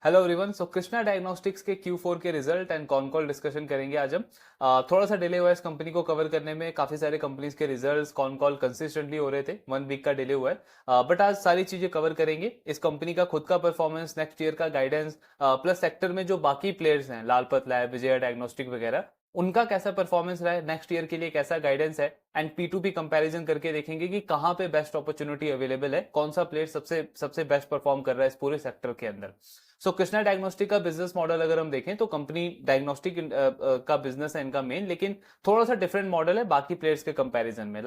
Hello everyone. So Krishna Diagnostics के Q4 के result and con call discussion करेंगे आज हम। थोड़ा सा डिले हुआ है इस कंपनी को कवर करने में। काफी सारे कंपनीज के रिजल्ट्स कॉन कॉल कंसिस्टेंटली हो रहे थे, 1 वीक का डिले हुआ है, बट आज सारी चीजें कवर करेंगे। इस कंपनी का खुद का परफॉर्मेंस, नेक्स्ट ईयर का गाइडेंस, प्लस सेक्टर में जो बाकी प्लेयर्स हैं, लालपत लैब, विजया डायग्नोस्टिक वगैरह, उनका कैसा परफॉर्मेंस रहा है, नेक्स्ट ईयर के लिए कैसा गाइडेंस है, एंड P2P कंपैरिजन करके देखेंगे कि कहाँ पे बेस्ट अपॉर्चुनिटी अवेलेबल है, कौन सा प्लेयर सबसे सबसे बेस्ट परफॉर्म कर रहा है इस पूरे सेक्टर के अंदर। सो कृष्णा डायग्नोस्टिक का बिजनेस मॉडल अगर हम देखें तो कंपनी डायग्नोस्टिक का बिजनेस है इनका मेन, लेकिन थोड़ा सा डिफरेंट मॉडल है बाकी प्लेयर्स के कंपैरिजन में।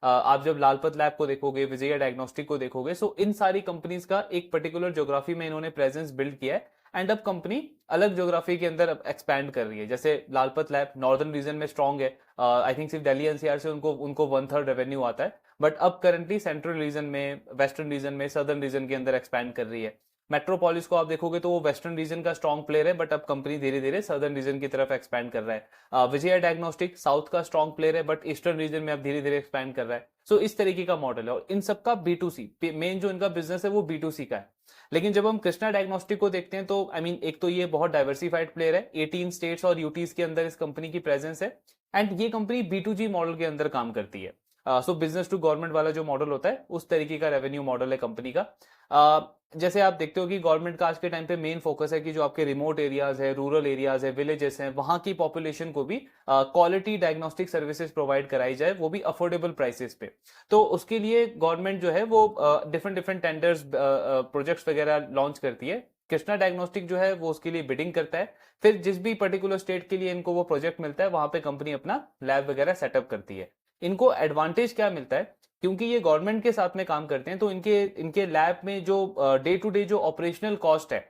आप जब लालपत लैब को देखोगे, विजया डायग्नोस्टिक को देखोगे, सो इन सारी कंपनीज का एक पर्टिकुलर ज्योग्राफी में इन्होंने प्रेजेंस बिल्ड किया है, एंड अब कंपनी अलग ज्योग्राफी के अंदर एक्सपैंड कर रही है। जैसे लालपत लैब नॉर्दर्न रीजन में स्ट्रांग है, आई थिंक सिर्फ दिल्ली एनसीआर से उनको उनको 1/3 रेवेन्यू आता है, बट अब करंटली सेंट्रल रीजन में, वेस्टर्न रीजन में, सदर्न रीजन के अंदर एक्सपैंड कर रही है। मेट्रोपोलिस को आप देखोगे तो वो वेस्टर्न रीजन का स्ट्रॉन्ग प्लेयर है, बट अब कंपनी धीरे धीरे सदर्न रीजन की तरफ एक्सपैंड कर रहा है। विजया डायग्नोस्टिक साउथ का स्ट्रॉन्ग प्लेयर है, बट ईस्टर्न रीजन में अब धीरे धीरे एक्सपैंड कर रहा है। सो इस तरीके का मॉडल है, और इन सबका B2C मेन जो इनका बिजनेस है वो B2C का है। लेकिन जब हम कृष्णा डायग्नोस्टिक को देखते हैं तो आई मीन एक तो ये बहुत डाइवर्सिफाइड प्लेयर है, 18 स्टेट्स और यूटीज के अंदर इस कंपनी की प्रेजेंस है, एंड ये कंपनी B2G मॉडल के अंदर काम करती है। सो बिजनेस टू गवर्नमेंट वाला जो मॉडल होता है उस तरीके का रेवेन्यू मॉडल है कंपनी का। जैसे आप देखते हो कि गवर्नमेंट का आज के टाइम पे मेन फोकस है कि जो आपके रिमोट एरियाज है, रूरल एरियाज है, विलेजेस हैं, वहां की पॉपुलेशन को भी क्वालिटी डायग्नोस्टिक सर्विसेज प्रोवाइड कराई जाए, वो भी अफोर्डेबल प्राइसेस पे। तो उसके लिए गवर्नमेंट जो है वो डिफरेंट डिफरेंट टेंडर्स, प्रोजेक्ट्स वगैरह लॉन्च करती है। कृष्णा डायग्नोस्टिक जो है वो उसके लिए बिडिंग करता है, फिर जिस भी पर्टिकुलर स्टेट के लिए इनको वो प्रोजेक्ट मिलता है वहां पे कंपनी अपना लैब वगैरह सेटअप करती है। इनको एडवांटेज क्या मिलता है, क्योंकि ये गवर्नमेंट के साथ में काम करते हैं, तो इनके इनके लैब में जो डे टू डे जो ऑपरेशनल कॉस्ट है,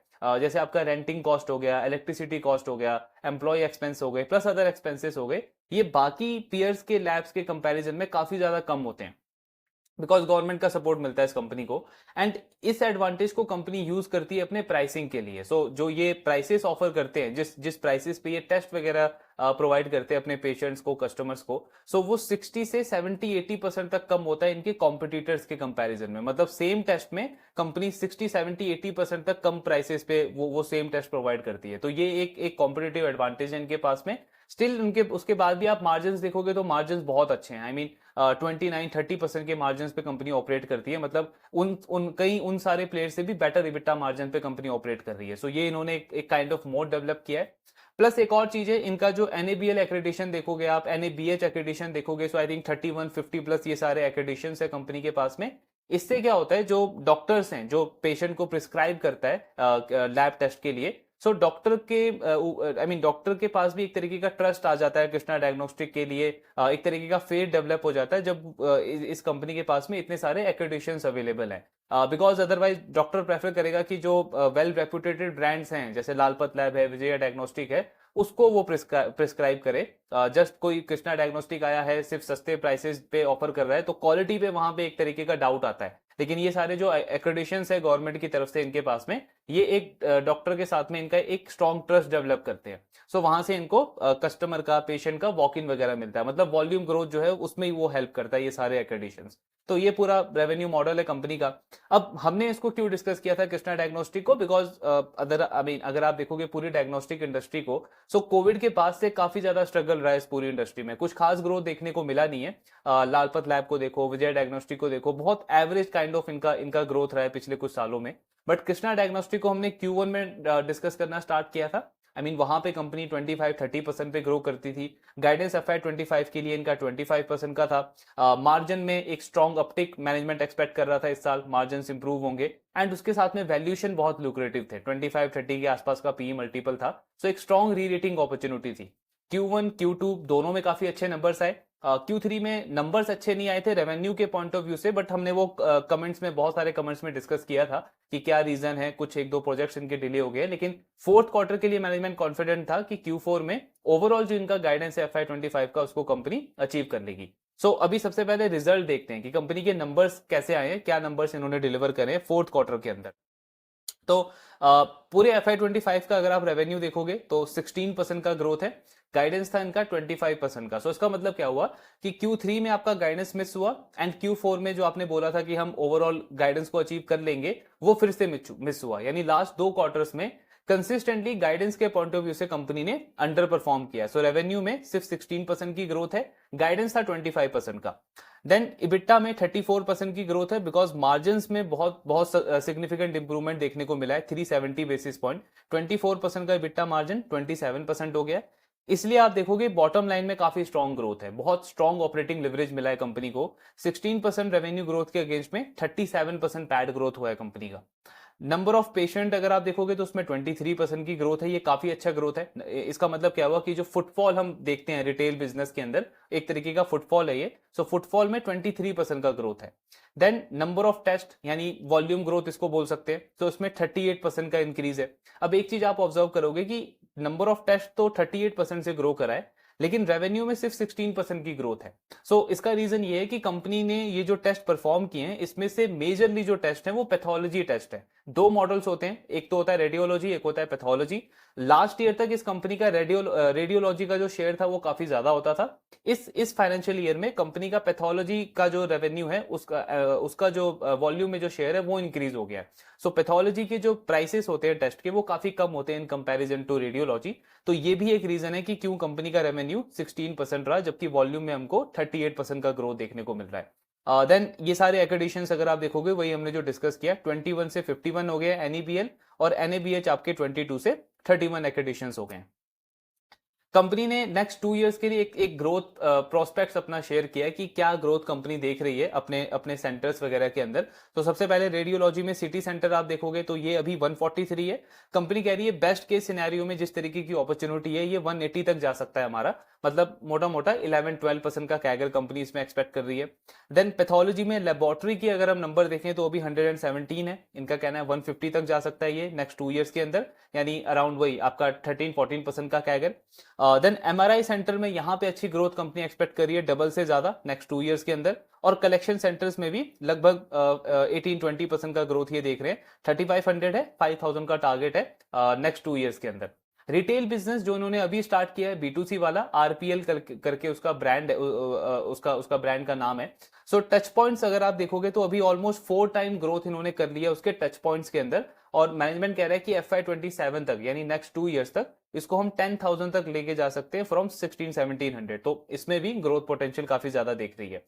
जैसे आपका रेंटिंग कॉस्ट हो गया, इलेक्ट्रिसिटी कॉस्ट हो गया, एम्प्लॉय एक्सपेंस हो गए, प्लस अदर एक्सपेंसेस हो गए, ये बाकी पीयर्स के लैब्स के कंपैरिजन में काफी ज्यादा कम होते हैं, बिकॉज गवर्नमेंट का सपोर्ट मिलता है इस कंपनी को। एंड इस एडवांटेज को कंपनी यूज करती है अपने प्राइसिंग के लिए। सो जो ये प्राइसेस ऑफर करते हैं, जिस जिस प्राइसेस पे ये टेस्ट वगैरह प्रोवाइड करते हैं अपने पेशेंट्स को, कस्टमर्स को, सो वो 60 से 70-80% तक कम होता है इनके कॉम्पिटिटर्स के कंपैरिजन में। मतलब सेम टेस्ट में कंपनी 60-70-80% तक कम प्राइसेस पे वो सेम टेस्ट प्रोवाइड करती है। तो ये एक कॉम्पिटिटिव एडवांटेज है इनके पास में। स्टिल उनके उसके बाद भी आप मार्जिन देखोगे तो मार्जिन बहुत अच्छे हैं। आई मीन 29-30% के मार्जिन पे कंपनी ऑपरेट करती है। मतलब उन सारे प्लेयर से भी बेटर इबिटा मार्जिन पे कंपनी ऑपरेट कर रही है। सो ये इन्होंने एक काइंड ऑफ मोड डेवलप किया है। प्लस एक और चीज है, इनका जो NABL एक्रेडिशन देखोगे आप, NABH एक्रेडिशन देखोगे, सो आई थिंक 3150 प्लस ये सारे एक्रेडिशन है कंपनी के पास में। इससे क्या होता है, जो डॉक्टर्स हैं, जो पेशेंट को प्रिस्क्राइब करता है लैब टेस्ट के लिए, सो डॉक्टर के आई मीन डॉक्टर के पास भी एक तरीके का ट्रस्ट आ जाता है कृष्णा डायग्नोस्टिक के लिए। एक तरीके का फेथ डेवलप हो जाता है जब इस कंपनी के पास में इतने सारे एक्रेडिशंस अवेलेबल हैं। बिकॉज अदरवाइज डॉक्टर प्रेफर करेगा कि जो वेल रेपुटेटेड ब्रांड्स हैं, जैसे लालपत लैब है, विजया डायग्नोस्टिक है, उसको वो प्रिस्क्राइब करे। जस्ट कोई कृष्णा डायग्नोस्टिक आया है, सिर्फ सस्ते प्राइसेस पे ऑफर कर रहा है, तो क्वालिटी पे वहां पे एक तरीके का डाउट आता है। लेकिन ये सारे जो एक्रेडिशंस है गवर्नमेंट की तरफ से इनके पास में, ये एक डॉक्टर के साथ में इनका एक स्ट्रॉन्ग ट्रस्ट डेवलप करते हैं। सो वहां से इनको कस्टमर का, पेशेंट का वॉक इन वगैरह मिलता है। मतलब वॉल्यूम ग्रोथ जो है उसमें ही वो हेल्प करता है, ये सारे एक्रेडिशंस। तो ये पूरा रेवेन्यू मॉडल है कंपनी का। अब हमने इसको क्यों डिस्कस किया था कृष्णा डायग्नोस्टिक को, बिकॉज अगर आप देखोगे पूरी डायग्नोस्टिक इंडस्ट्री को, सो कोविड के बाद से काफी ज्यादा स्ट्रगल रहा है इस पूरी इंडस्ट्री में। कुछ खास ग्रोथ देखने को मिला नहीं है। लालपत लैब को देखो, विजय डायग्नोस्टिक को देखो, बहुत एवरेज काइंड ऑफ इनका इनका ग्रोथ रहा है पिछले कुछ सालों में। बट कृष्णा डायग्नोस्टिक को हमने Q1 में डिस्कस करना स्टार्ट किया था। आई मीन वहां पे कंपनी 25-30% पे ग्रो करती थी। गाइडेंस FY25 के लिए इनका 25% का था। मार्जिन में एक स्ट्रॉन्ग अपटिक मैनेजमेंट एक्सपेक्ट कर रहा था, इस साल मार्जिन इंप्रूव होंगे, एंड उसके साथ में वैल्यूएशन बहुत लुक्रेटिव थे, 25-30 के आसपास का PE मल्टीपल था। सो एक स्ट्रॉन्ग री रेटिंग अपॉर्चुनिटी थी। Q1 Q2 दोनों में काफी अच्छे नंबर्स आए। Q3 में नंबर्स अच्छे नहीं आए थे रेवेन्यू के पॉइंट ऑफ व्यू से, बट हमने वो कमेंट्स में, बहुत सारे कमेंट्स में डिस्कस किया था कि क्या रीजन है, कुछ एक दो प्रोजेक्ट्स इनके डिले हो गए। लेकिन फोर्थ क्वार्टर के लिए मैनेजमेंट कॉन्फिडेंट था कि Q4 में ओवरऑल जो इनका गाइडेंस है FY25 का, उसको कंपनी अचीव कर लेगी। सो अभी सबसे पहले रिजल्ट देखते हैं कि कंपनी के नंबर्स कैसे आए हैं, क्या नंबर्स इन्होंने डिलीवर करे फोर्थ क्वार्टर के अंदर। तो पूरे FY25 का अगर आप रेवेन्यू देखोगे तो 16% का ग्रोथ है। गाइडेंस था इनका 25% का। सो इसका मतलब क्या हुआ कि Q3 में आपका गाइडेंस मिस हुआ, एंड Q4 में जो आपने बोला था कि हम ओवरऑल गाइडेंस को अचीव कर लेंगे, वो फिर से मिस हुआ। यानी लास्ट 2 क्वार्टर्स में कंसिस्टेंटली गाइडेंस के पॉइंट ऑफ व्यू से कंपनी ने अंडर परफॉर्म किया। सो रेवेन्यू में सिर्फ 16% की ग्रोथ है, गाइडेंस था 25% का। देन इबिट्टा में 34% की ग्रोथ है, बिकॉज मार्जिन में बहुत बहुत सिग्निफिकेंट इंप्रूवमेंट देखने को मिला है, 370 बेसिस पॉइंट। 24% का इबिट्टा मार्जिन 27% हो गया। इसलिए आप देखोगे बॉटम लाइन में काफी स्ट्रॉन्ग ग्रोथ है, बहुत स्ट्रॉन्ग ऑपरेटिंग लिवरेज मिला है कंपनी को। 16% रेवेन्यू ग्रोथ के अगेंस्ट में 37% पैड ग्रोथ हुआ है कंपनी का। नंबर ऑफ पेशेंट अगर आप देखोगे तो उसमें 23% की ग्रोथ है, ये काफी अच्छा ग्रोथ है। इसका मतलब क्या हुआ कि जो फुटफॉल हम देखते हैं रिटेल बिजनेस के अंदर, एक तरीके का फुटफॉल है ये। सो फुटफॉल में 23% का ग्रोथ है। देन नंबर ऑफ टेस्ट यानी वॉल्यूम ग्रोथ इसको बोल सकते हैं, तो इसमें 38% का इंक्रीज है। अब एक चीज आप ऑब्जर्व करोगे कि नंबर ऑफ टेस्ट तो 38% से ग्रो करा है, लेकिन रेवेन्यू में सिर्फ 16% की ग्रोथ है। सो इसका रीजन ये है कि कंपनी ने ये जो टेस्ट परफॉर्म किए हैं, इसमें से मेजरली जो टेस्ट है वो पैथोलॉजी टेस्ट है। दो मॉडल्स होते हैं, एक तो होता है रेडियोलॉजी, एक होता है पैथोलॉजी। लास्ट ईयर तक इस कंपनी का रेडियोलॉजी का जो शेयर था वो काफी ज्यादा होता था। इस फाइनेंशियल ईयर में कंपनी का पैथोलॉजी का जो रेवेन्यू है उसका जो वॉल्यूम में जो शेयर है वो इंक्रीज हो गया है। सो पैथोलॉजी के जो प्राइसेस होते हैं टेस्ट के वो काफी कम होते हैं इन कंपैरिजन टू रेडियोलॉजी। तो ये भी एक रीजन है कि क्यों कंपनी का रेवेन्यू 16% रहा, जबकि वॉल्यूम में हमको 38% का ग्रोथ देखने को मिल रहा है। देन ये सारे एक्रेडिशंस अगर आप देखोगे वही हमने जो डिस्कस किया, 21 से 51 हो गया एनईबीएल, और एनएबीएच आपके 22 से 31 एक्रेडिशंस हो गए। कंपनी ने नेक्स्ट 2 इयर्स के लिए एक ग्रोथ प्रोस्पेक्ट्स अपना शेयर किया है कि क्या ग्रोथ कंपनी देख रही है अपने अपने सेंटर्स वगैरह के अंदर। तो सबसे पहले रेडियोलॉजी में सिटी सेंटर आप देखोगे तो ये अभी 143 है। कंपनी कह रही है बेस्ट केस सिनेरियो में जिस तरीके की अपॉर्चुनिटी है ये 180 तक जा सकता है हमारा, मतलब मोटा मोटा 11-12% का कैगर कंपनी इसमें एक्सपेक्ट कर रही है। देन पैथोलॉजी में लेबोरेटरी की अगर हम नंबर देखें तो अभी 117 है, इनका कहना है 150 तक जा सकता है ये नेक्स्ट 2 इयर्स के अंदर, यानी अराउंड वही आपका 13-14% का कैगर। देन एमआरआई सेंटर में यहाँ पे अच्छी ग्रोथ कंपनी एक्सपेक्ट कर रही है, डबल से ज्यादा नेक्स्ट 2 इयर्स के अंदर। और कलेक्शन सेंटर्स में भी लगभग 18-20% का ग्रोथ ये देख रहे हैं। 3500 है, 5000 का टारगेट है नेक्स्ट 2 इयर्स के अंदर। रिटेल बिजनेस जो उन्होंने अभी स्टार्ट किया है B2C वाला, आरपीएल करके उसका ब्रांड है, उसका ब्रांड का नाम है। सो टच पॉइंट्स अगर आप देखोगे तो अभी ऑलमोस्ट 4 टाइम ग्रोथ इन्होंने कर लिया उसके टच पॉइंट्स के अंदर। और मैनेजमेंट कह रहा है कि FY27 तक यानी नेक्स्ट 2 इयर्स तक इसको हम 10,000 तक लेके जा सकते हैं फ्रॉम 16-1700। तो इसमें भी ग्रोथ पोटेंशियल काफी ज्यादा देख रही है।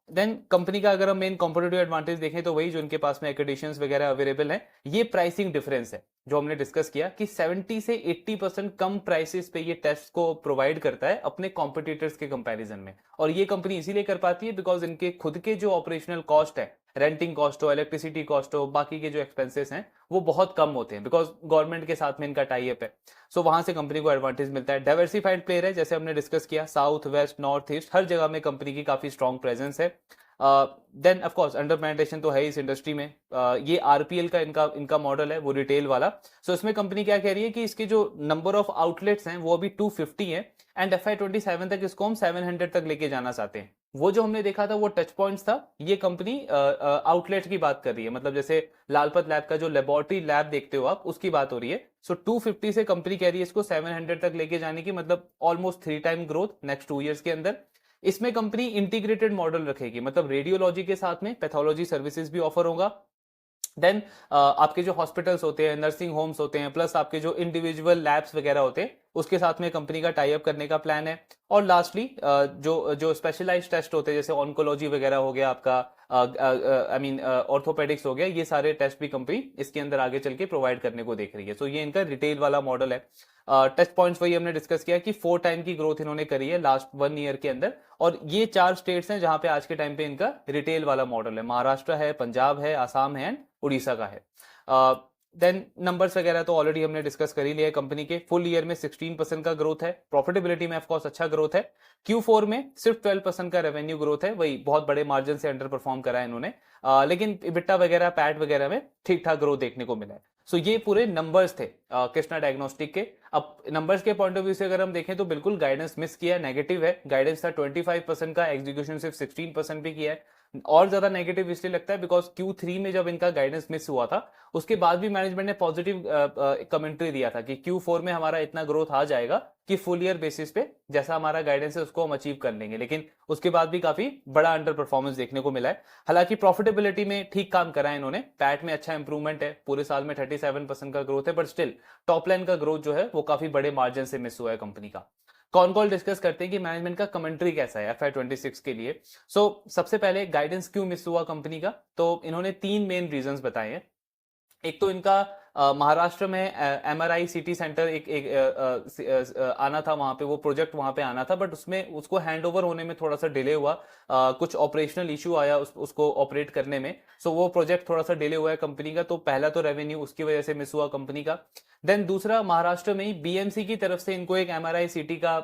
देन कंपनी का अगर हम मेन कॉम्पिटिटिव एडवांटेज देखें तो वही जो उनके पास में एक्रेडिशंस वगैरह अवेलेबल हैं, ये प्राइसिंग डिफरेंस है जो हमने डिस्कस किया कि 70 से 80% कम प्राइसेस पे ये टेस्ट को प्रोवाइड करता है अपने कॉम्पिटिटर्स के कंपैरिजन में। और ये कंपनी इसीलिए कर पाती है बिकॉज इनके खुद के जो ऑपरेशनल कॉस्ट है, रेंटिंग कॉस्ट हो, इलेक्ट्रिसिटी कॉस्ट हो, बाकी के जो एक्सपेंसेस हैं वो बहुत कम होते हैं बिकॉज गवर्नमेंट के साथ में इनका टाई अप है। सो वहां से कंपनी को एडवांटेज मिलता है। डाइवर्सिफाइड प्लेयर है, जैसे हमने डिस्कस किया, साउथ वेस्ट नॉर्थ ईस्ट हर जगह में कंपनी की काफी स्ट्रॉन्ग प्रेजेंस है। Then of course under penetration तो है इस इंडस्ट्री में। ये आरपीएल का इनका मॉडल है वो रिटेल वाला। सो इसमें कंपनी क्या कह रही है कि इसके जो नंबर ऑफ आउटलेट्स हैं वो अभी 250 है, एंड FY27 तक इसको हम 700 तक लेके जाना चाहते हैं। वो जो हमने देखा था वो टच पॉइंट्स था, ये कंपनी आउटलेट की बात कर रही है, मतलब जैसे लालपत लैब का जो लेबोरेटरी लैब देखते हो आप उसकी बात हो रही है। सो 250 से कंपनी कह रही है इसको 700 तक लेके जाने की, मतलब almost 3 time growth next 2 years के अंदर। इसमें कंपनी इंटीग्रेटेड मॉडल रखेगी, मतलब रेडियोलॉजी के साथ में पैथोलॉजी सर्विसेज भी ऑफर होगा। देन आपके जो हॉस्पिटल्स होते हैं, नर्सिंग होम्स होते हैं, प्लस आपके जो इंडिविजुअल लैब्स वगैरह होते हैं उसके साथ में कंपनी का टाई अप करने का प्लान है। और लास्टली जो स्पेशलाइज्ड टेस्ट होते हैं जैसे ऑन्कोलॉजी वगैरह हो गया आपका, आई मीन ऑर्थोपेडिक्स हो गया, ये सारे टेस्ट भी कंपनी इसके अंदर आगे चल के प्रोवाइड करने को देख रही है। सो ये इनका रिटेल वाला मॉडल है। टच पॉइंट्स वही हमने डिस्कस किया कि 4 टाइम की ग्रोथ इन्होंने करी है लास्ट 1 ईयर के अंदर। और ये 4 स्टेट्स हैं जहां पे आज के टाइम पे इनका रिटेल वाला मॉडल है, महाराष्ट्र है, पंजाब है, आसाम है एंड उड़ीसा का है। देन नंबर्स वगैरह तो ऑलरेडी हमने डिस्कस कर ही लिया है। कंपनी के फुल ईयर में 16% का ग्रोथ है, प्रॉफिटेबिलिटी में ऑफकोर्स अच्छा ग्रोथ है। Q4 में सिर्फ 12% का रेवेन्यू ग्रोथ है, वही बहुत बड़े मार्जिन से अंडर परफॉर्म करा है इन्होंने, लेकिन इबिट्टा वगैरह पैट वगैरह में ठीक ठाक ग्रोथ देखने को मिला है। सो ये पूरे नंबर्स थे कृष्णा डायग्नोस्टिक के। अब नंबर्स के पॉइंट ऑफ व्यू से अगर हम देखें तो बिल्कुल गाइडेंस मिस किया है, नेगेटिव है। गाइडेंस था 25% का, एग्जीक्यूशन सिर्फ 16% भी किया है। और ज्यादा नेगेटिव इसलिए लगता है बिकॉज Q3 में जब इनका गाइडेंस मिस हुआ था उसके बाद भी मैनेजमेंट ने पॉजिटिव कमेंट्री दिया था कि Q4 में हमारा इतना ग्रोथ आ जाएगा कि फुल ईयर बेसिस पे जैसा हमारा गाइडेंस है उसको हम अचीव कर लेंगे, लेकिन उसके बाद भी काफी बड़ा अंडर परफॉर्मेंस देखने को मिला है। हालांकि प्रॉफिटेबिलिटी में ठीक काम करा है इन्होंने, पैट में अच्छा इंप्रूवमेंट है, पूरे साल में 37% का ग्रोथ है, बट स्टिल टॉप लाइन का ग्रोथ जो है वो काफी बड़े मार्जिन से मिस हुआ है कंपनी का। कॉन कॉल डिस्कस करते हैं कि मैनेजमेंट का कमेंट्री कैसा है FY26 के लिए। सबसे पहले गाइडेंस क्यों मिस हुआ कंपनी का, तो इन्होंने 3 मेन रीजंस बताए हैं। एक तो इनका महाराष्ट्र में MRI सिटी सेंटर आना था, वहां पे वो प्रोजेक्ट वहां पे आना था, बट उसमें उसको हैंड ओवर होने में थोड़ा सा डिले हुआ, कुछ ऑपरेशनल इशू आया उसको ऑपरेट करने में। वो प्रोजेक्ट थोड़ा सा डिले हुआ है कंपनी का, तो पहला तो रेवेन्यू उसकी वजह से मिस हुआ कंपनी का। देन दूसरा, महाराष्ट्र में ही BMC की तरफ से इनको एक MRI सिटी का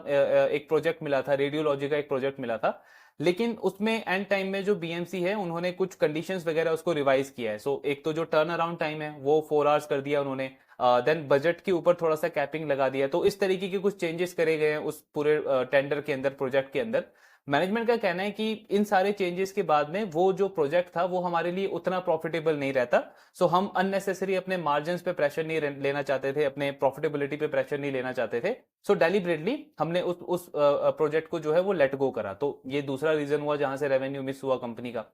एक प्रोजेक्ट मिला था, रेडियोलॉजी का एक प्रोजेक्ट मिला था, लेकिन उसमें एंड टाइम में जो BMC है उन्होंने कुछ कंडीशंस वगैरह उसको रिवाइज किया है। एक तो जो टर्न अराउंड टाइम है वो 4 आवर्स कर दिया उन्होंने, देन बजट के ऊपर थोड़ा सा कैपिंग लगा दिया, तो इस तरीके के कुछ चेंजेस करे गए हैं उस पूरे टेंडर के अंदर, प्रोजेक्ट के अंदर। मैनेजमेंट का कहना है कि इन सारे चेंजेस के बाद में वो जो प्रोजेक्ट था वो हमारे लिए उतना प्रॉफिटेबल नहीं रहता, हम अननेसेसरी अपने मार्जिन पे प्रेशर नहीं लेना चाहते थे, अपने प्रॉफिटेबिलिटी पे प्रेशर नहीं लेना चाहते थे, डेलिबरेटली हमने उस प्रोजेक्ट को जो है वो लेट गो करा। तो ये दूसरा रीजन हुआ जहां से रेवेन्यू मिस हुआ कंपनी का।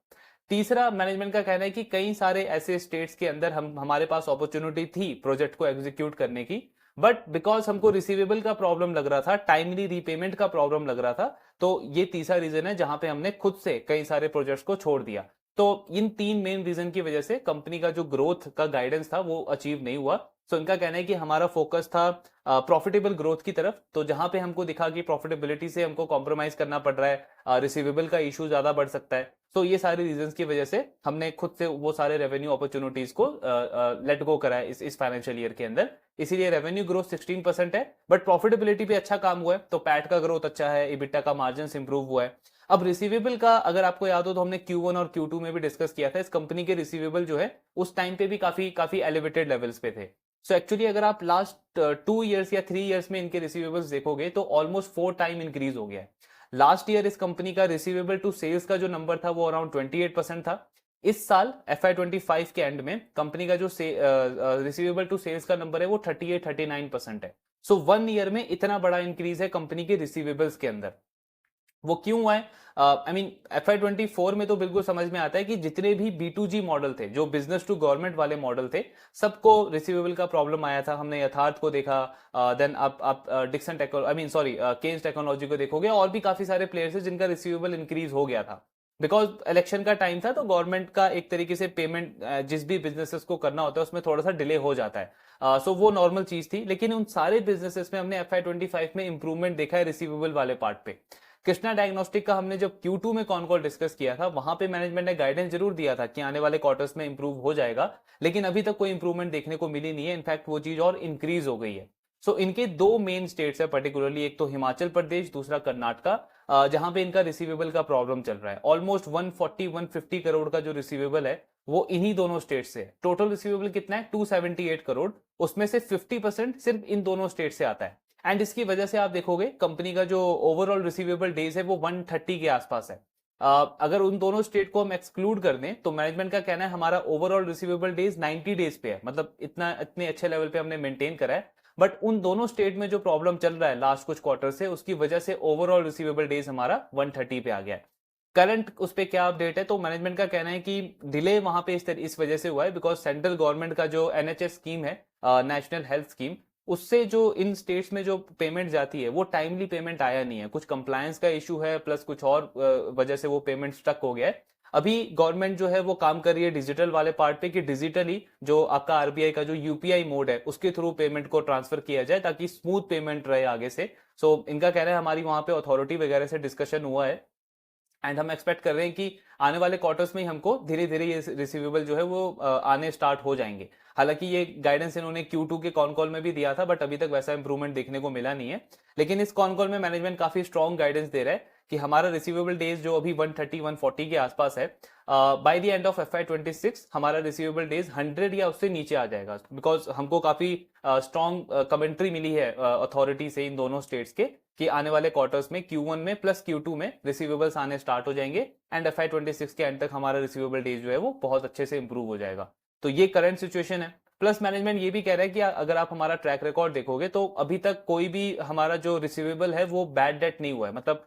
तीसरा, मैनेजमेंट का कहना है कि कई सारे ऐसे स्टेट्स के अंदर हमारे पास अपॉर्चुनिटी थी प्रोजेक्ट को एग्जीक्यूट करने की, बट बिकॉज हमको रिसीवेबल का प्रॉब्लम लग रहा था, टाइमली रीपेमेंट का प्रॉब्लम लग रहा था, तो ये तीसरा रीजन है जहां पे हमने खुद से कई सारे प्रोजेक्ट्स को छोड़ दिया। तो इन 3 मेन रीजन की वजह से कंपनी का जो ग्रोथ का गाइडेंस था वो अचीव नहीं हुआ। इनका कहना है कि हमारा फोकस था प्रॉफिटेबल ग्रोथ की तरफ, तो जहां पे हमको दिखा कि प्रॉफिटेबिलिटी से हमको कॉम्प्रोमाइज करना पड़ रहा है, रिसीवेबल का इशू ज्यादा बढ़ सकता है, ये सारे रीजंस की वजह से हमने खुद से वो सारे रेवेन्यू अपॉर्चुनिटीज को लेट गो करा है इस फाइनेंशियल ईयर के अंदर। इसीलिए रेवेन्यू ग्रोथ 16% है, बट प्रॉफिटेबिलिटी पे अच्छा काम हुआ है, तो पैट का ग्रोथ अच्छा है, EBITDA का मार्जिन इंप्रूव हुआ है। अब रिसीवेबल का अगर आपको याद हो तो हमने Q1 और Q2 में भी डिस्कस किया था, इस कंपनी के रिसीवेबल जो है उस टाइम पे भी काफी काफी एलिवेटेड लेवल्स पे थे। एक्चुअली अगर आप लास्ट 2 इयर्स या 3 इयर्स में इनके रिसीवेबल्स देखोगे तो ऑलमोस्ट 4 टाइम इंक्रीज हो गया है। लास्ट ईयर इस कंपनी का रिसीवेबल टू सेल्स का जो नंबर था वो अराउंड 28% था। इस साल FY25 के एंड में कंपनी का जो रिसीवेबल टू सेल्स का नंबर है वो 38-39% है। 1 ईयर में इतना बड़ा इंक्रीज है कंपनी के रिसीवेबल्स के अंदर। वो क्यों हुआ है? आई मीन FY24 में तो बिल्कुल समझ में आता है कि जितने भी B2G मॉडल थे, जो बिजनेस टू गवर्नमेंट वाले मॉडल थे, सबको रिसीवेबल का प्रॉब्लम आया था। हमने यथार्थ को देखा, देन आप डिक्सन केन्स टेक्नोलॉजी को देखोगे, और भी काफी सारे प्लेयर्स हैं जिनका रिसीवेबल इंक्रीज हो गया था। बिकॉज इलेक्शन का टाइम था तो गवर्नमेंट का एक तरीके से पेमेंट जिस भी बिजनेसेस को करना होता है उसमें थोड़ा सा डिले हो जाता है। वो नॉर्मल चीज थी, लेकिन उन सारे बिजनेसेस में हमने FY25 में इंप्रूवमेंट देखा है रिसीवेबल वाले पार्ट पे। कृष्णा डायग्नोस्टिक का हमने जब Q2 में कॉन कॉल डिस्कस किया था, वहां पे मैनेजमेंट ने गाइडेंस जरूर दिया था कि आने वाले क्वार्टर्स में इंप्रूव हो जाएगा, लेकिन अभी तक कोई इंप्रूवमेंट देखने को मिली नहीं है, इनफैक्ट वो चीज और इंक्रीज हो गई है। इनके 2 मेन स्टेट्स है पर्टिकुलरली, एक तो हिमाचल प्रदेश, दूसरा कर्नाटका, जहां पे इनका रिसीवेबल का प्रॉब्लम चल रहा है। ऑलमोस्ट 140-150 करोड़ का जो रिसीवेबल है वो इन्हीं दोनों स्टेट से है। टोटल रिसीवेबल कितना है? 278 करोड़, उसमें से 50% सिर्फ इन दोनों स्टेट से आता है। एंड इसकी वजह से आप देखोगे कंपनी का जो ओवरऑल रिसीवेबल डेज है वो 130 के आसपास है। अगर उन दोनों स्टेट को हम एक्सक्लूड कर दें तो मैनेजमेंट का कहना है हमारा ओवरऑल रिसीवेबल डेज 90 डेज पे है, मतलब इतने अच्छे लेवल पे हमने मेंटेन करा है। बट उन दोनों स्टेट में जो प्रॉब्लम चल रहा है लास्ट कुछ क्वार्टर से, उसकी वजह से ओवरऑल रिसीवेबल डेज हमारा 130 पे आ गया है। करंट उस पे क्या अपडेट है? तो मैनेजमेंट का कहना है कि डिले वहां पे इस वजह से हुआ है बिकॉज सेंट्रल गवर्नमेंट का जो NHS स्कीम है, नेशनल हेल्थ स्कीम, उससे जो इन स्टेट्स में जो पेमेंट जाती है वो टाइमली पेमेंट आया नहीं है। कुछ कंप्लायंस का इशू है, प्लस कुछ और वजह से वो पेमेंट स्टक हो गया है। अभी गवर्नमेंट जो है वो काम कर रही है डिजिटल वाले पार्ट पे कि डिजिटली जो आपका RBI का जो UPI मोड है उसके थ्रू पेमेंट को ट्रांसफर किया जाए ताकि स्मूथ पेमेंट रहे आगे से। इनका कहना है हमारी वहां पे अथॉरिटी वगैरह से डिस्कशन हुआ है, एंड हम एक्सपेक्ट कर रहे हैं कि आने वाले क्वार्टर्स में ही हमको धीरे धीरे ये रिसीवेबल जो है वो आने स्टार्ट हो जाएंगे। हालांकि ये गाइडेंस इन्होंने Q2 के कॉन कॉल में भी दिया था, बट अभी तक वैसा इंप्रूवमेंट देखने को मिला नहीं है। लेकिन इस कॉन कॉल में मैनेजमेंट काफी स्ट्रॉन्ग गाइडेंस दे रहा है कि हमारा रिसीवेबल डेज जो अभी 130 140 के आसपास है, by the end of FY26 हमारा रिसीवेबल डेज 100 या उससे नीचे आ जाएगा, बिकॉज हमको काफी स्ट्रॉन्ग कमेंट्री मिली है अथॉरिटी से इन दोनों स्टेट्स के कि आने वाले क्वार्टर्स में Q1 में प्लस Q2 में रिसीवेबल्स आने स्टार्ट हो जाएंगे एंड FY26 के एंड तक हमारा रिसीवेबल डेज जो है वो बहुत अच्छे से इंप्रूव हो जाएगा। तो ये करंट सिचुएशन है। प्लस मैनेजमेंट ये भी कह रहा है कि अगर आप हमारा ट्रैक रिकॉर्ड देखोगे तो अभी तक कोई भी हमारा जो रिसीवेबल है वो बैड डेट नहीं हुआ है। मतलब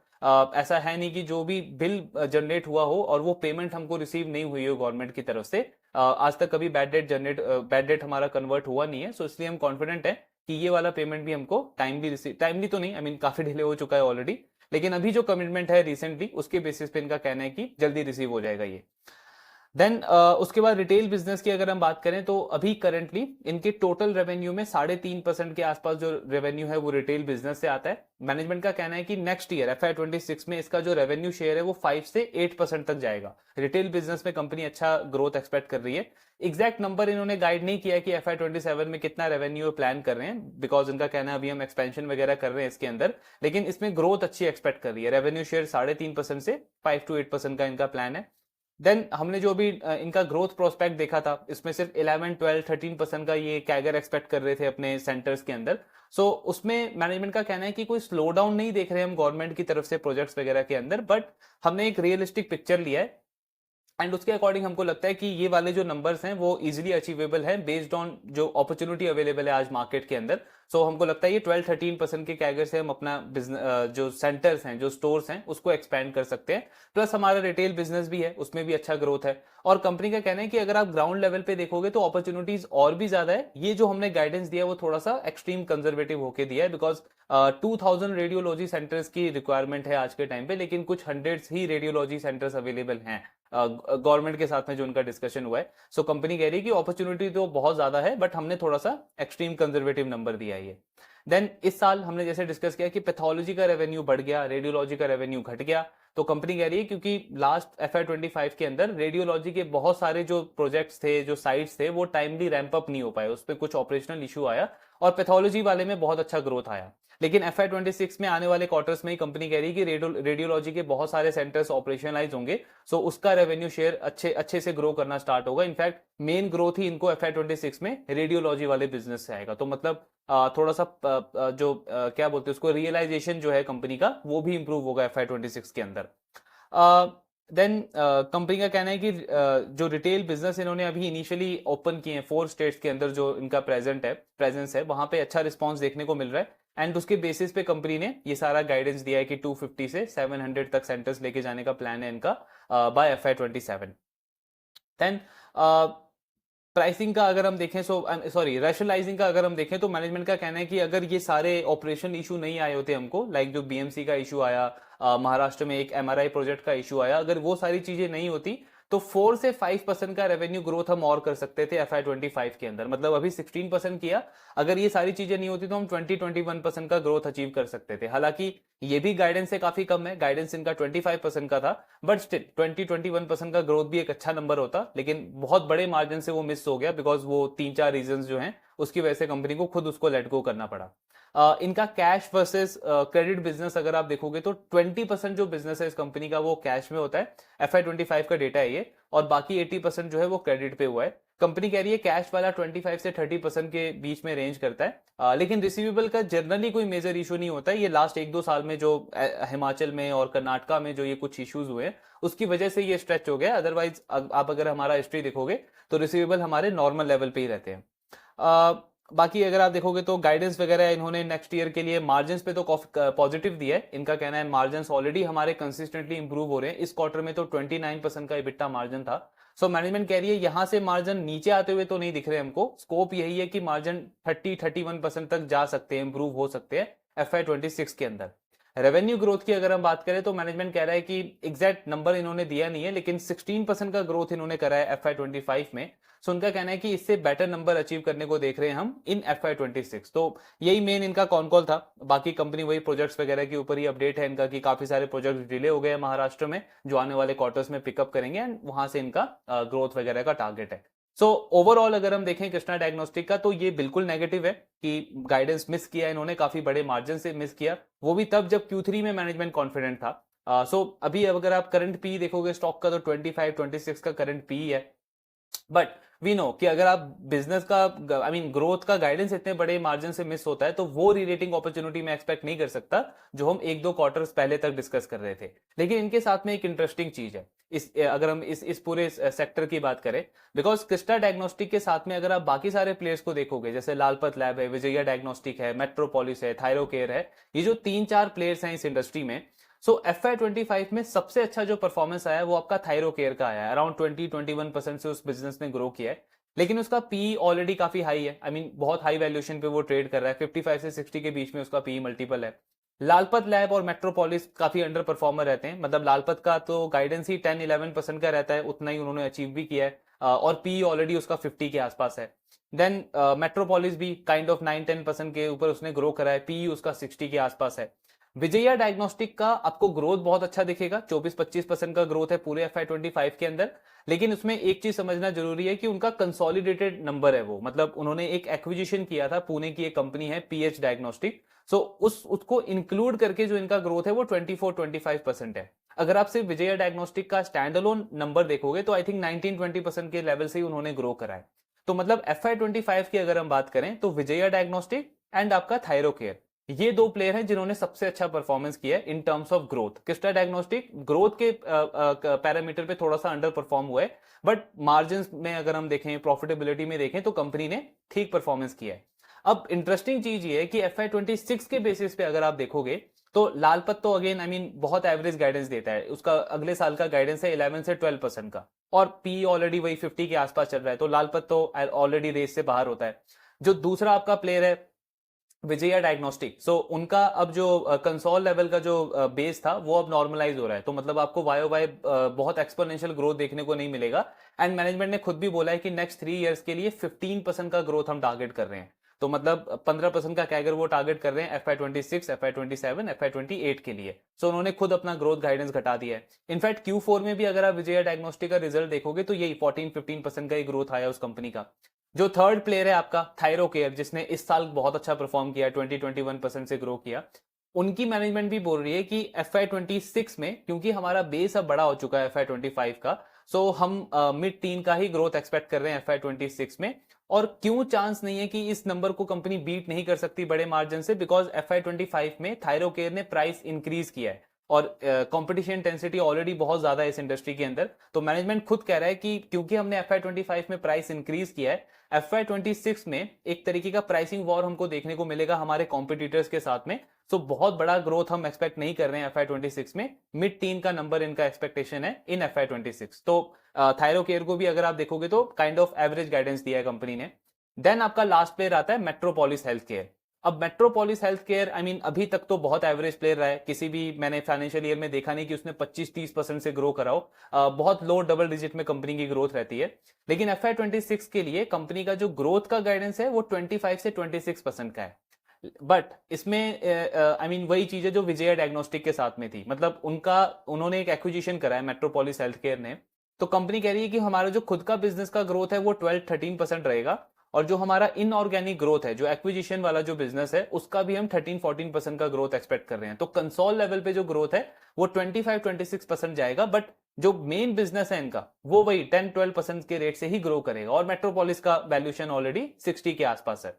ऐसा है नहीं कि जो भी बिल जनरेट हुआ हो और वो पेमेंट हमको रिसीव नहीं हुई हो गवर्नमेंट की तरफ से, आज तक कभी बैड डेट हमारा कन्वर्ट हुआ नहीं है। सो इसलिए हम कॉन्फिडेंट है कि ये वाला पेमेंट भी हमको टाइमली तो नहीं, आई मीन काफी डिले हो चुका है ऑलरेडी, लेकिन अभी जो कमिटमेंट है रिसेंटली उसके बेसिस पे इनका कहना है कि जल्दी रिसीव हो जाएगा ये। देन उसके बाद रिटेल बिजनेस की अगर हम बात करें तो अभी करंटली इनके टोटल रेवेन्यू में 3.5% के आसपास जो रेवेन्यू है वो रिटेल बिजनेस से आता है। मैनेजमेंट का कहना है कि नेक्स्ट ईयर FY26 में इसका जो रेवेन्यू शेयर है वो 5 से 8% तक जाएगा। रिटेल बिजनेस में कंपनी अच्छा ग्रोथ एक्सपेक्ट कर रही है। एग्जैक्ट नंबर इन्होंने गाइड नहीं किया है कि FY27 में कितना रेवेन्यू प्लान कर रहे हैं, बिकॉज इनका कहना है अभी हम एक्सपेंशन वगैरह कर रहे हैं इसके अंदर, लेकिन इसमें ग्रोथ अच्छी एक्सपेक्ट कर रही है। रेवेन्यू शेयर 3.5% से 5 to 8% का इनका प्लान है। देन हमने जो भी इनका ग्रोथ प्रोस्पेक्ट देखा था, इसमें सिर्फ 11 12 13% का ये कैगर एक्सपेक्ट कर रहे थे अपने सेंटर्स के अंदर। सो उसमें मैनेजमेंट का कहना है कि कोई स्लो डाउन नहीं देख रहे हम गवर्नमेंट की तरफ से प्रोजेक्ट्स वगैरह के अंदर, बट हमने एक रियलिस्टिक पिक्चर लिया है एंड उसके अकॉर्डिंग हमको लगता है कि ये वाले जो नंबर्स हैं वो इजीली अचीवेबल हैं बेस्ड ऑन जो अपॉर्चुनिटी अवेलेबल है आज मार्केट के अंदर। सो हमको लगता है ये 12-13% के कैगर से हम अपना बिजनेस जो सेंटर्स हैं, जो स्टोर्स हैं, उसको एक्सपेंड कर सकते हैं। प्लस हमारा रिटेल बिजनेस भी है, उसमें भी अच्छा ग्रोथ है। और कंपनी का कहना है कि अगर आप ग्राउंड लेवल पे देखोगे तो अपॉर्चुनिटीज और भी ज्यादा है। ये जो हमने गाइडेंस दिया है वो थोड़ा सा एक्सट्रीम कंजर्वेटिव होके दिया है, बिकॉज 2000 रेडियोलॉजी सेंटर्स की रिक्वायरमेंट है आज के टाइम पे, लेकिन कुछ हंड्रेड्स ही रेडियोलॉजी सेंटर्स अवेलेबल हैं गवर्नमेंट के साथ में जो उनका डिस्कशन हुआ है। सो कंपनी कह रही है कि अपॉर्चुनिटी तो बहुत ज्यादा है, बट हमने थोड़ा सा एक्सट्रीम कंजर्वेटिव नंबर दिया है ये। देन इस साल हमने जैसे डिस्कस किया कि पैथोलॉजी का रेवेन्यू बढ़ गया, रेडियोलॉजी का रेवेन्यू घट गया। तो कंपनी कह रही है क्योंकि लास्ट FY25 के अंदर रेडियोलॉजी के बहुत सारे जो प्रोजेक्ट्स थे, जो साइट्स थे, वो टाइमली रैंप अप नहीं हो पाए, उस पर कुछ ऑपरेशनल इशू आया और पैथोलॉजी वाले में बहुत अच्छा ग्रोथ आया। लेकिन FY26 में आने वाले क्वार्टर्स में ही कंपनी कह रही है कि रेडियोलॉजी के बहुत सारे सेंटर्स ऑपरेशनलाइज होंगे। सो उसका रेवेन्यू शेयर अच्छे से ग्रो करना स्टार्ट होगा। इनफैक्ट मेन ग्रोथ ही इनको FY26 में रेडियोलॉजी वाले बिजनेस से आएगा। तो मतलब थोड़ा सा क्या बोलते हैं उसको, रियलाइजेशन जो है कंपनी का वो भी इंप्रूव होगा FY26 के अंदर। देन कंपनी का कहना है कि जो रिटेल बिजनेस इन्होंने अभी इनिशियली ओपन किए हैं 4 स्टेट्स के अंदर, जो इनका प्रेजेंस है वहां पे अच्छा रिस्पांस देखने को मिल रहा है एंड उसके बेसिस पे कंपनी ने ये सारा गाइडेंस दिया है कि 250 से 700 तक सेंटर्स लेके जाने का प्लान है इनका बाय FY27। देन प्राइसिंग का अगर हम देखें, रैशनलाइजिंग का अगर हम देखें तो मैनेजमेंट का कहना है कि अगर ये सारे ऑपरेशन इशू नहीं आए होते हमको, लाइक जो BMC का इशू आया, महाराष्ट्र में एक MRI प्रोजेक्ट का इशू आया, अगर वो सारी चीजें नहीं होती तो 4 से 5% का रेवेन्यू ग्रोथ हम और कर सकते थे FY25 के अंदर। मतलब अभी 16% किया, अगर ये सारी चीजें नहीं होती तो हम 20-21% का ग्रोथ अचीव कर सकते थे। हालांकि ये भी गाइडेंस से काफी कम है, गाइडेंस इनका 25% का था, बट स्टिल 20-21% का ग्रोथ भी एक अच्छा नंबर होता, लेकिन बहुत बड़े मार्जिन से वो मिस हो गया बिकॉज वो 3-4 रीजन जो हैं उसकी वजह से कंपनी को खुद उसको लेट गो करना पड़ा। इनका कैश वर्सेस क्रेडिट बिजनेस अगर आप देखोगे तो 20% जो बिजनेस है इस कंपनी का वो कैश में होता है, FY25 का डेटा है ये, और बाकी 80% जो है वो क्रेडिट पे हुआ है। कंपनी कह रही है कैश वाला 25 से 30% के बीच में रेंज करता है, लेकिन रिसीवेबल का जनरली कोई मेजर इशू नहीं होता है। ये लास्ट 1-2 साल में जो हिमाचल में और कर्नाटका में जो ये कुछ इश्यूज हुए उसकी वजह से ये स्ट्रेच हो गया। अदरवाइज आप अगर हमारा हिस्ट्री देखोगे तो रिसीवेबल हमारे नॉर्मल लेवल पे ही रहते हैं। बाकी अगर आप देखोगे तो गाइडेंस वगैरह इन्होंने नेक्स्ट ईयर के लिए मार्जिन पे तो पॉजिटिव दिया है। इनका कहना है मार्जिन ऑलरेडी हमारे कंसिस्टेंटली इंप्रूव हो रहे हैं। इस क्वार्टर में तो 29% का EBITDA मार्जिन था। सो मैनेजमेंट कह रही है यहां से मार्जिन नीचे आते हुए तो नहीं दिख रहे हमको, स्कोप यही है कि मार्जिन 30-31% तक जा सकते हैं, इंप्रूव हो सकते हैं FY26 के अंदर। रेवेन्यू ग्रोथ की अगर हम बात करें तो मैनेजमेंट कह रहा है कि एग्जैक्ट नंबर इन्होंने दिया नहीं है, लेकिन 16% का ग्रोथ इन्होंने करा है FY25 में। सो उनका कहना है कि इससे बेटर नंबर अचीव करने को देख रहे हैं हम इन FY26। तो यही मेन इनका कॉन कॉल था। बाकी कंपनी वही प्रोजेक्ट्स वगैरह के ऊपर ही अपडेट है इनका कि काफी सारे प्रोजेक्ट्स डिले हो गए हैं महाराष्ट्र में, जो आने वाले क्वार्टर्स में पिकअप करेंगे एंड वहां से इनका ग्रोथ वगैरह का टारगेट है। सो ओवरऑल अगर हम देखें कृष्णा डायग्नोस्टिक का तो ये बिल्कुल नेगेटिव है कि गाइडेंस मिस किया इन्होंने, काफी बड़े मार्जिन से मिस किया, वो भी तब जब Q3 में मैनेजमेंट कॉन्फिडेंट था। सो अभी अगर आप करंट पी देखोगे स्टॉक का तो 25-26 का करंट पी है। बट वी नो कि अगर आप बिजनेस का ग्रोथ का गाइडेंस इतने बड़े मार्जिन से मिस होता है तो वो रीरेटिंग अपॉर्चुनिटी में एक्सपेक्ट नहीं कर सकता जो हम एक दो क्वार्टर्स पहले तक डिस्कस कर रहे थे। लेकिन इनके साथ में एक इंटरेस्टिंग चीज है, अगर हम इस पूरे सेक्टर की बात करें, बिकॉज क्रिस्टा डायग्नोस्टिक के साथ में अगर आप बाकी सारे प्लेयर्स को देखोगे, जैसे लालपत लैब है, विजया डायग्नोस्टिक है, मेट्रोपोलिस है, थायरोकेयर है, ये जो 3-4 प्लेयर्स हैं इस इंडस्ट्री में, सो FY25 में सबसे अच्छा जो परफॉर्मेंस आया वो आपका थायरोकेयर का आया है। अराउंड 20-21% से उस बिजनेस ने ग्रो किया है। लेकिन उसका पी ऑलरेडी काफी हाई है, बहुत हाई वैल्यूएशन पे वो ट्रेड कर रहा है, 55 से 60 के बीच में उसका पी मल्टीपल है। लालपत लैब और मेट्रोपोलिस काफी अंडर परफॉर्मर रहते हैं, मतलब लालपत का तो गाइडेंस ही 10-11% का रहता है, उतना ही उन्होंने अचीव भी किया है, और पी ऑलरेडी उसका 50 के आसपास है। देन मेट्रोपोलिस भी काइंड ऑफ 9-10% के ऊपर उसने ग्रो करा है, पी उसका 60 के आसपास है। विजया डायग्नोस्टिक का आपको ग्रोथ बहुत अच्छा दिखेगा, 24-25% का ग्रोथ है पूरे FY25 के अंदर। लेकिन उसमें एक चीज समझना जरूरी है कि उनका कंसोलिडेटेड नंबर है वो, मतलब उन्होंने एक एक्विजिशन किया था, पुणे की एक कंपनी है PH डायग्नोस्टिक, सो उसको इंक्लूड करके जो इनका ग्रोथ है वो 24-25% है। अगर आप सिर्फ विजया डायग्नोस्टिक का स्टैंड अलोन नंबर देखोगे तो आई थिंक 19-20% के लेवल से ही उन्होंने ग्रो करा है। तो मतलब FY25 की अगर हम बात करें तो विजया डायग्नोस्टिक एंड आपका थायरोकेयर, ये दो प्लेयर हैं जिन्होंने सबसे अच्छा परफॉर्मेंस किया है in terms of growth. Crysta diagnostic growth के पैरामीटर पे थोड़ा सा अंडर परफॉर्म हुआ है, बट मार्जिन में अगर हम देखें, प्रॉफिटेबिलिटी में देखें, तो कंपनी ने ठीक परफॉर्मेंस किया है। अब इंटरेस्टिंग चीज ये है कि FY26 के बेसिस पे अगर आप देखोगे तो लालपत तो अगेन बहुत एवरेज गाइडेंस देता है, उसका अगले साल का गाइडेंस है 11 से 12% का, और पी ऑलरेडी वही 50 के आसपास चल रहा है, तो लालपत तो ऑलरेडी रेस से बाहर होता है। जो दूसरा आपका प्लेयर है विजया डायग्नोस्टिक, सो उनका अब जो कंसोल लेवल का जो बेस था वो अब नॉर्मलाइज हो रहा है, तो मतलब आपको वाई वाई बहुत एक्सपोनेंशियल ग्रोथ देखने को नहीं मिलेगा। एंड मैनेजमेंट ने खुद भी बोला है कि नेक्स्ट 3 इयर्स के लिए 15% का ग्रोथ हम टारगेट कर रहे हैं, तो मतलब 15% का कैगर वो टारगेट कर रहे हैं FY26, FY27, FY28 के लिए। सो उन्होंने खुद अपना ग्रोथ गाइडेंस घटा दिया है। इनफैक्ट Q4 में भी अगर आप विजया डायग्नोस्टिक का रिजल्ट देखोगे तो यही 14-15% का ही ग्रोथ आया उस कंपनी का। जो थर्ड प्लेयर है आपका थायरोकेयर, जिसने इस साल बहुत अच्छा परफॉर्म किया, 20-21% से ग्रो किया, उनकी मैनेजमेंट भी बोल रही है कि FY26 में, क्योंकि हमारा बेस अब बड़ा हो चुका है FY25 का, सो हम मिड टीन का ही ग्रोथ एक्सपेक्ट कर रहे हैं FY26 में। और क्यों चांस नहीं है कि इस नंबर को कंपनी बीट नहीं कर सकती बड़े मार्जिन से, बिकॉज FY25 में थायरोकेयर ने प्राइस इंक्रीज किया है और कंपटीशन इंटेंसिटी ऑलरेडी बहुत ज्यादा है इस इंडस्ट्री के अंदर। तो मैनेजमेंट खुद कह रहा है कि क्योंकि हमने FY25 में प्राइस इंक्रीज किया है, FY26 में एक तरीके का प्राइसिंग वॉर हमको देखने को मिलेगा हमारे कॉम्पिटिटर्स के साथ में। सो बहुत बड़ा ग्रोथ हम एक्सपेक्ट नहीं कर रहे हैं FY26 में, मिड टीन का नंबर इनका एक्सपेक्टेशन है इन FY26। तो थायरोकेयर को भी अगर आप देखोगे तो काइंड ऑफ एवरेज गाइडेंस दिया है कंपनी ने। देन आपका लास्ट प्लेयर आता है मेट्रोपोलिस हेल्थ केयर। अब मेट्रोपोलिस हेल्थ केयर अभी तक तो बहुत एवरेज प्लेयर रहा है, किसी भी मैंने फाइनेंशियल ईयर में देखा नहीं कि उसने 25-30% से ग्रो कराओ, बहुत लो डबल डिजिट में कंपनी की ग्रोथ रहती है। लेकिन FY26 के लिए कंपनी का जो ग्रोथ का गाइडेंस है वो 25 से 26% का है। बट इसमें वही चीज है जो विजया डायग्नोस्टिक के साथ में थी, मतलब उन्होंने एक एक्विजिशन करा है मेट्रोपोलिस हेल्थ केयर ने, तो कंपनी कह रही है कि हमारा जो खुद का बिजनेस का ग्रोथ है वो 12-13% रहेगा, और जो हमारा इनऑर्गेनिक ग्रोथ है, जो एक्विजिशन वाला जो बिजनेस है, उसका भी हम 13-14% का ग्रोथ एक्सपेक्ट कर रहे हैं। तो कंसोल लेवल पे जो ग्रोथ है वो 25-26% जाएगा, बट जो मेन बिजनेस है इनका वो वही 10-12% के रेट से ही ग्रो करेगा, और मेट्रोपोलिस का वैल्यूएशन ऑलरेडी 60 के आसपास है।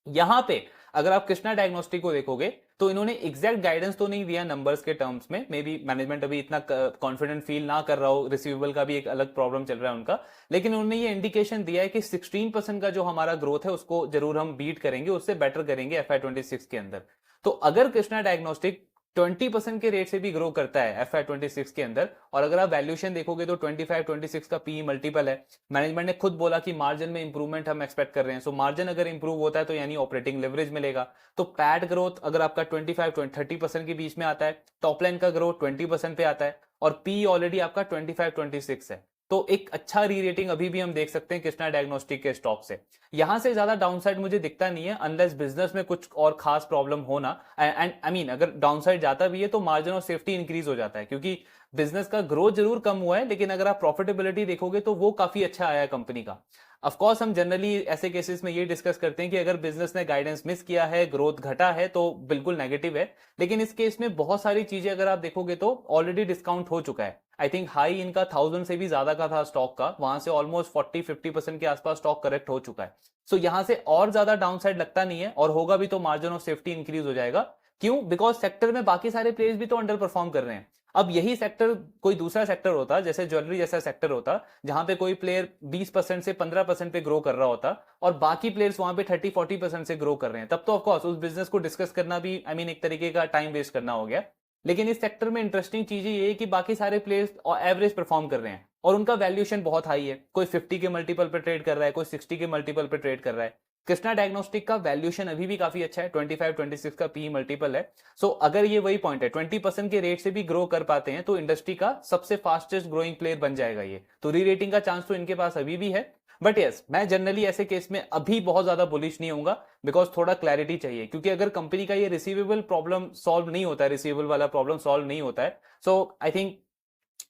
यहां पे अगर आप कृष्णा डायग्नोस्टिक को देखोगे तो इन्होंने एग्जैक्ट गाइडेंस तो नहीं दिया नंबर्स के टर्म्स में, मे बी मैनेजमेंट अभी इतना कॉन्फिडेंट फील ना कर रहा हो, रिसीवेबल का भी एक अलग प्रॉब्लम चल रहा है उनका, लेकिन उन्होंने ये इंडिकेशन दिया है कि 16% का जो हमारा ग्रोथ है उसको जरूर हम बीट करेंगे, उससे बेटर करेंगे FY26 के अंदर। तो अगर कृष्णा डायग्नोस्टिक 20% के रेट से भी ग्रो करता है FY26 के अंदर, और अगर आप वैल्यूएशन देखोगे तो 25-26 का पी मल्टीपल है। मैनेजमेंट ने खुद बोला कि मार्जिन में इंप्रूवमेंट हम एक्सपेक्ट कर रहे हैं, सो मार्जिन अगर इंप्रूव होता है तो यानी ऑपरेटिंग लेवरेज मिलेगा। तो पैट ग्रोथ अगर आपका 25-30% के बीच में आता है, टॉप लाइन का ग्रोथ 20% पे आता है, और पी ऑलरेडी आपका 25-26 है, तो एक अच्छा री रेटिंग अभी भी हम देख सकते हैं कृष्णा डायग्नोस्टिक के स्टॉक से। यहां से ज्यादा डाउनसाइड मुझे दिखता नहीं है, अनलेस बिजनेस में कुछ और खास प्रॉब्लम होना, एंड अगर डाउनसाइड जाता भी है तो मार्जिन और सेफ्टी इंक्रीज हो जाता है, क्योंकि बिजनेस का ग्रोथ जरूर कम हुआ है, लेकिन अगर आप प्रॉफिटेबिलिटी देखोगे तो वो काफी अच्छा आया है कंपनी का। ऑफ कोर्स हम जनरली ऐसे केसेस में ये डिस्कस करते हैं कि अगर बिजनेस ने गाइडेंस मिस किया है, ग्रोथ घटा है, तो बिल्कुल नेगेटिव है। लेकिन इस केस में बहुत सारी चीजें अगर आप देखोगे तो ऑलरेडी डिस्काउंट हो चुका है। आई थिंक हाई इनका 1000 से भी ज्यादा का था स्टॉक का, वहां से ऑलमोस्ट 40-50% के आसपास स्टॉक करेक्ट हो चुका है। सो यहां से और ज्यादा डाउनसाइड लगता नहीं है, और होगा भी तो मार्जिन ऑफ सेफ्टी इंक्रीज हो जाएगा। क्यों? बिकॉज सेक्टर में बाकी सारे प्लेयर्स भी तो अंडर परफॉर्म कर रहे हैं। अब यही सेक्टर कोई दूसरा सेक्टर होता, जैसे ज्वेलरी जैसा सेक्टर होता, जहां पे कोई प्लेयर 20% से 15% पे ग्रो कर रहा होता और बाकी प्लेयर्स वहां पे 30-40% से ग्रो कर रहे हैं, तब तो ऑफकोर्स उस बिजनेस को डिस्कस करना भी एक तरीके का टाइम वेस्ट करना हो गया। लेकिन इस सेक्टर में इंटरेस्टिंग चीज ये है कि बाकी सारे प्लेयर्स एवरेज परफॉर्म कर रहे हैं और उनका वैल्यूएशन बहुत हाई है। कोई 50 के मल्टीपल पे ट्रेड कर रहा है, कोई 60 के मल्टीपल पे ट्रेड कर रहा है। कृष्णा डायग्नोस्टिक का वैल्यूएशन अभी भी काफी अच्छा है, 25-26 का पी मल्टीपल है। सो अगर ये वही पॉइंट है, 20% के रेट से भी ग्रो कर पाते हैं तो इंडस्ट्री का सबसे फास्टेस्ट ग्रोइंग प्लेयर बन जाएगा ये। तो री रेटिंग का चांस तो इनके पास अभी भी है। बट यस, मैं जनरली ऐसे केस में अभी बहुत ज्यादा बुलिश नहीं होऊंगा, बिकॉज थोड़ा क्लैरिटी चाहिए। क्योंकि अगर कंपनी का ये रिसीवेबल प्रॉब्लम सॉल्व नहीं होता है, रिसीवेबल वाला प्रॉब्लम सॉल्व नहीं होता है, सो आई थिंक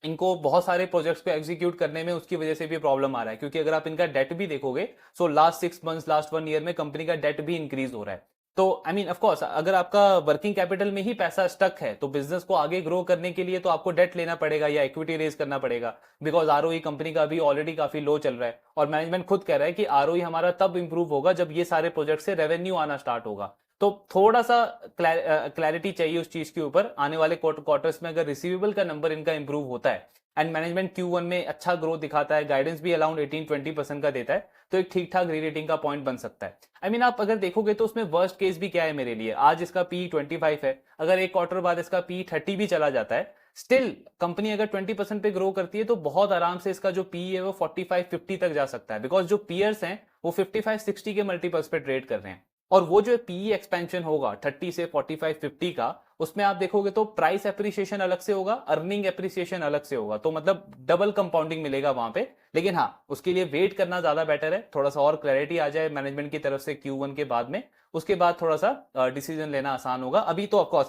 इनको बहुत सारे प्रोजेक्ट्स को एग्जीक्यूट करने में उसकी वजह से भी प्रॉब्लम आ रहा है। क्योंकि अगर आप इनका डेट भी देखोगे, so last 6 months, last 1 year में कंपनी का डेट भी इंक्रीज हो रहा है। तो ऑफ कोर्स अगर आपका वर्किंग कैपिटल में ही पैसा स्टक है, तो बिजनेस को आगे ग्रो करने के लिए तो आपको डेट लेना पड़ेगा या इक्विटी रेज करना पड़ेगा। बिकॉज आरओई कंपनी का अभी ऑलरेडी काफी लो चल रहा है, और मैनेजमेंट खुद कह रहा है कि आरओई हमारा तब इंप्रूव होगा जब ये सारे प्रोजेक्ट से रेवेन्यू आना स्टार्ट होगा। तो थोड़ा सा क्लैरिटी चाहिए उस चीज के ऊपर। आने वाले क्वार्टर्स में अगर रिसीवेबल का नंबर इनका इंप्रूव होता है एंड मैनेजमेंट Q1 में अच्छा ग्रोथ दिखाता है, गाइडेंस भी अराउंड 18-20% का देता है, तो एक ठीक ठाक री रेटिंग का पॉइंट बन सकता है। आप अगर देखोगे तो उसमें वर्स्ट केस भी क्या है मेरे लिए, आज इसका पी 25 है, अगर एक क्वार्टर बाद इसका पी 30 भी चला जाता है, स्टिल कंपनी अगर 20% पे ग्रो करती है तो बहुत आराम से इसका जो पी है वो 45-50 तक जा सकता है। बिकॉज जो पीयर्स हैं वो 55-60 के मल्टीपल्स पे ट्रेड कर रहे हैं। और वो जो पीई एक्सपेंशन होगा 30 से 45-50 का, उसमें आप देखोगे तो प्राइस एप्रिसिएशन अलग से होगा, अर्निंग एप्रिसिएशन अलग से होगा, तो मतलब डबल कंपाउंडिंग मिलेगा वहां पे। लेकिन हाँ, उसके लिए वेट करना ज्यादा बेटर है, थोड़ा सा और क्लैरिटी आ जाए मैनेजमेंट की तरफ से Q1 के बाद में, उसके बाद थोड़ा सा डिसीजन लेना आसान होगा। अभी तो ऑफकोर्स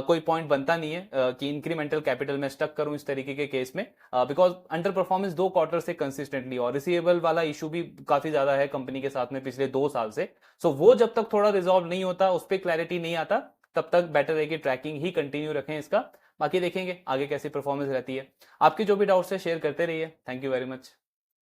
कोई पॉइंट बनता नहीं है कि इंक्रीमेंटल कैपिटल में स्टक करूं इस तरीके के केस में, बिकॉज अंडर परफॉर्मेंस 2 क्वार्टर से कंसिस्टेंटली, और रिसीवेबल वाला इशू भी काफी ज्यादा है कंपनी के साथ में पिछले 2 साल से। सो वो जब तक थोड़ा रिजॉल्व नहीं होता, उस पर क्लैरिटी नहीं आता, तब तक बेटर है कि ट्रैकिंग ही कंटिन्यू रखें इसका। बाकी देखेंगे आगे कैसी परफॉर्मेंस रहती है। आपके जो भी डाउट्स है शेयर करते रहिए। Thank you very much.